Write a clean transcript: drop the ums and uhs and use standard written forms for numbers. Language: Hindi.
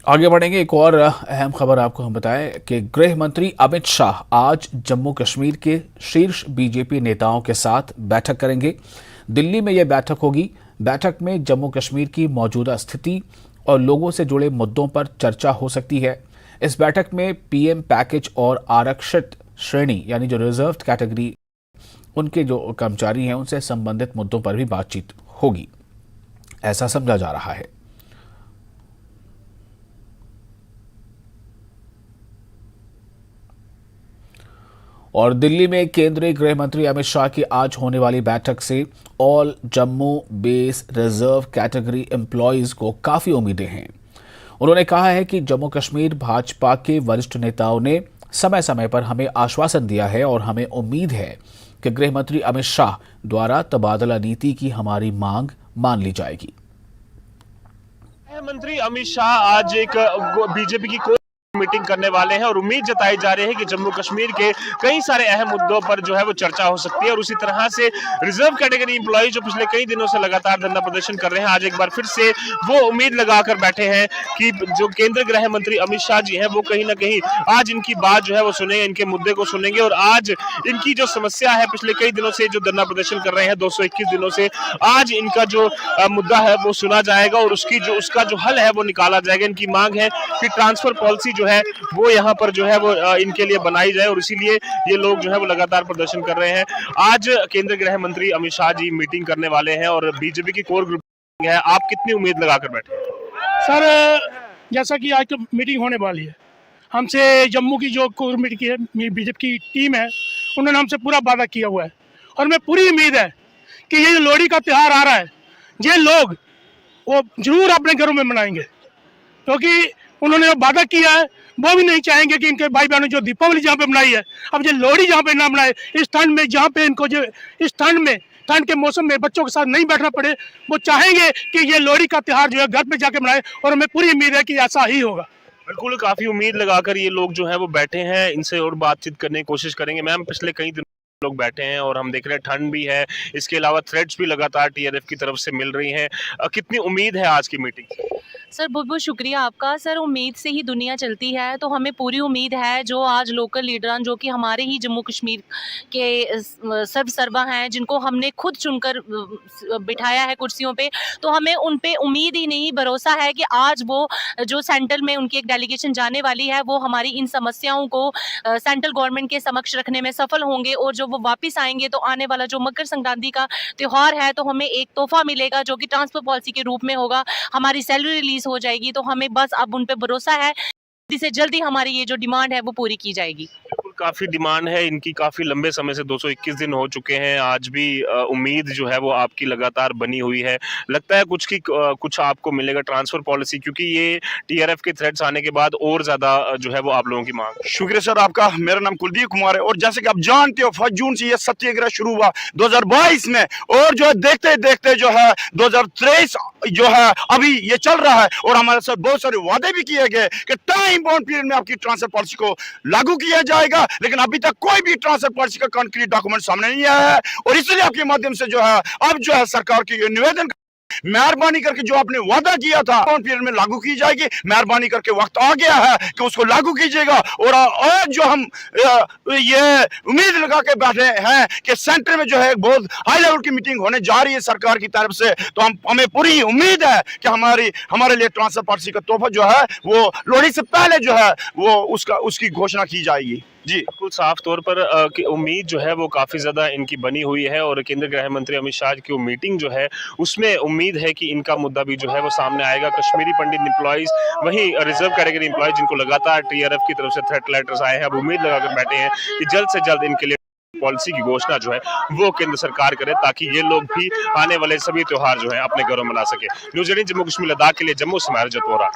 आगे बढ़ेंगे। एक और अहम खबर आपको हम बताएं कि गृह मंत्री अमित शाह आज जम्मू कश्मीर के शीर्ष बीजेपी नेताओं के साथ बैठक करेंगे। दिल्ली में यह बैठक होगी। बैठक में जम्मू कश्मीर की मौजूदा स्थिति और लोगों से जुड़े मुद्दों पर चर्चा हो सकती है। इस बैठक में पीएम पैकेज और आरक्षित श्रेणी यानी जो रिजर्व्ड कैटेगरी उनके जो कर्मचारी हैं उनसे संबंधित मुद्दों पर भी बातचीत होगी, ऐसा समझा जा रहा है। और दिल्ली में केंद्रीय गृह मंत्री अमित शाह की आज होने वाली बैठक से all Jammu base reserve category employees को काफी उम्मीदें हैं। उन्होंने कहा है कि जम्मू कश्मीर भाजपा के वरिष्ठ नेताओं ने समय समय पर हमें आश्वासन दिया है और हमें उम्मीद है कि गृह मंत्री अमित शाह द्वारा तबादला नीति की हमारी मांग मान ली जाएगी। गृह मंत्री अमित शाह आज एक बीजेपी की मीटिंग करने वाले हैं और उम्मीद जताई जा रही है कि जम्मू कश्मीर के कई सारे अहम मुद्दों पर जो है वो चर्चा हो सकती है। और उसी तरह से रिजर्व कैटेगरी एम्प्लॉय जो पिछले कई दिनों से लगातार धरना प्रदर्शन कर रहे हैं, आज एक बार फिर से वो उम्मीद लगाकर बैठे हैं कि जो केंद्रीय गृह मंत्री अमित शाह जी हैं वो कहीं ना कहीं आज इनकी बात जो है वो सुनेंगे, इनके मुद्दे को सुनेंगे और आज इनकी जो समस्या है पिछले कई दिनों से जो धरना प्रदर्शन कर रहे हैं 221 दिनों से, आज इनका जो मुद्दा है वो सुना जाएगा और उसका जो हल है वो निकाला जाएगा। इनकी मांग है कि ट्रांसफर पॉलिसी जो है वो यहाँ पर जो है वो इनके लिए बनाई जाए और इसीलिए ये लोग जो है वो लगातार प्रदर्शन कर रहे हैं। आज केंद्रीय गृह मंत्री अमित शाह जी मीटिंग करने वाले हैं और बीजेपी की कोर ग्रुप है। आप कितनी उम्मीद लगाकर बैठे हैं? सर, जैसा कि आज तो मीटिंग होने वाली है, हमसे जम्मू की जो कोर मीटिंग की है बीजेपी की टीम है, उन्होंने हमसे पूरा वादा किया हुआ है और मैं पूरी उम्मीद है कि ये जो लोहड़ी का त्यौहार आ रहा है, ये लोग वो जरूर अपने घरों में मनाएंगे, क्योंकि उन्होंने जो वादा किया है वो भी नहीं चाहेंगे कि इनके भाई बहनों जो दीपावली जहाँ पे मनाई है, अब ये लोहड़ी जहाँ पे ना मनाए, इस ठंड में जहाँ पे इनको जो इस ठंड के मौसम में बच्चों के साथ नहीं बैठना पड़े, वो चाहेंगे कि ये लोहड़ी का त्यौहार जो है घर पे जाके मनाए और हमें पूरी उम्मीद है कि ऐसा ही होगा। बिल्कुल, काफी उम्मीद लगाकर ये लोग जो है वो बैठे हैं। इनसे और बातचीत करने की कोशिश करेंगे। मैम, पिछले कई दिन लोग बैठे हैं और हम देख रहे हैं ठंड भी है, इसके अलावा थ्रेट्स भी लगातार टीआरएफ की तरफ से मिल रही हैं। कितनी उम्मीद है आज की मीटिंग से? सर, बहुत बहुत शुक्रिया आपका। सर, उम्मीद से ही दुनिया चलती है, तो हमें पूरी उम्मीद है जो आज लोकल लीडरान जो कि हमारे ही जम्मू कश्मीर के सर्वसर्वा हैं, जिनको हमने खुद चुनकर बिठाया है कुर्सियों पे, तो हमें उन पे उम्मीद ही नहीं भरोसा है कि आज वो जो सेंट्रल में उनकी एक डेलीगेशन जाने वाली है वो हमारी इन समस्याओं को सेंट्रल गवर्नमेंट के समक्ष रखने में सफल होंगे और जो वो वापस आएंगे तो आने वाला जो मकर संक्रांति का त्यौहार है तो हमें एक तोहफा मिलेगा जो कि ट्रांसफर पॉलिसी के रूप में होगा। हमारी सैलरी रिलीज हो जाएगी, तो हमें बस अब उन पे भरोसा है, जल्दी से जल्दी हमारी ये जो डिमांड है वो पूरी की जाएगी। काफी डिमांड है इनकी, काफी लंबे समय से 221 दिन हो चुके हैं। आज भी उम्मीद जो है वो आपकी लगातार बनी हुई है। लगता है कुछ आपको मिलेगा ट्रांसफर पॉलिसी, क्योंकि ये टीआरएफ के थ्रेट्स आने के बाद और ज्यादा जो है वो आप लोगों की मांग। शुक्रिया सर आपका। मेरा नाम कुलदीप कुमार है और जैसे कि आप जानते हो 1 जून से ये सत्याग्रह शुरू हुआ 2022 में और जो है देखते देखते जो है 2023 जो है अभी ये चल रहा है और हमारे साथ बहुत सारे वादे भी किए गए कि टाइम बाउंड पीरियड में आपकी ट्रांसफर पॉलिसी को लागू किया जाएगा, लेकिन अभी तक कोई भी ट्रांसफर पॉलिसी का कॉन्क्रीट डॉक्यूमेंट सामने नहीं आया है। और इसलिए आपके माध्यम से जो है अब जो है सरकार की निवेदन मेहरबानी करके जो आपने वादा किया था पीरियड में लागू की जाएगी, मेहरबानी करके वक्त आ गया है कि उसको लागू कीजिएगा। और आज जो हम ये उम्मीद लगा के बैठे हैं कि सेंटर में जो है बहुत हाई लेवल की मीटिंग होने जा रही है सरकार की तरफ से, तो हमें पूरी उम्मीद है कि हमारे लिए ट्रांसफर पॉलिसी का तोहफा जो है वो लोहड़ी से पहले जो है वो उसकी घोषणा की जाएगी। जी, बिल्कुल साफ तौर पर कि उम्मीद जो है वो काफ़ी ज़्यादा इनकी बनी हुई है और केंद्रीय गृह मंत्री अमित शाह की मीटिंग जो है उसमें उम्मीद है कि इनका मुद्दा भी जो है वो सामने आएगा। कश्मीरी पंडित एम्प्लॉयज़, वहीं रिजर्व कैटेगरी एम्प्लॉयज़ जिनको लगातार टीआरएफ की तरफ से थ्रेट लेटर्स आए हैं, अब उम्मीद लगाकर बैठे हैं कि जल्द से जल्द इनके लिए पॉलिसी की घोषणा जो है वो केंद्र सरकार करे, ताकि ये लोग भी आने वाले सभी त्योहार जो है अपने घरों में मना सके। न्यूज़ 18 जम्मू कश्मीर लद्दाख के लिए जम्मू से मैं रजत वोरा।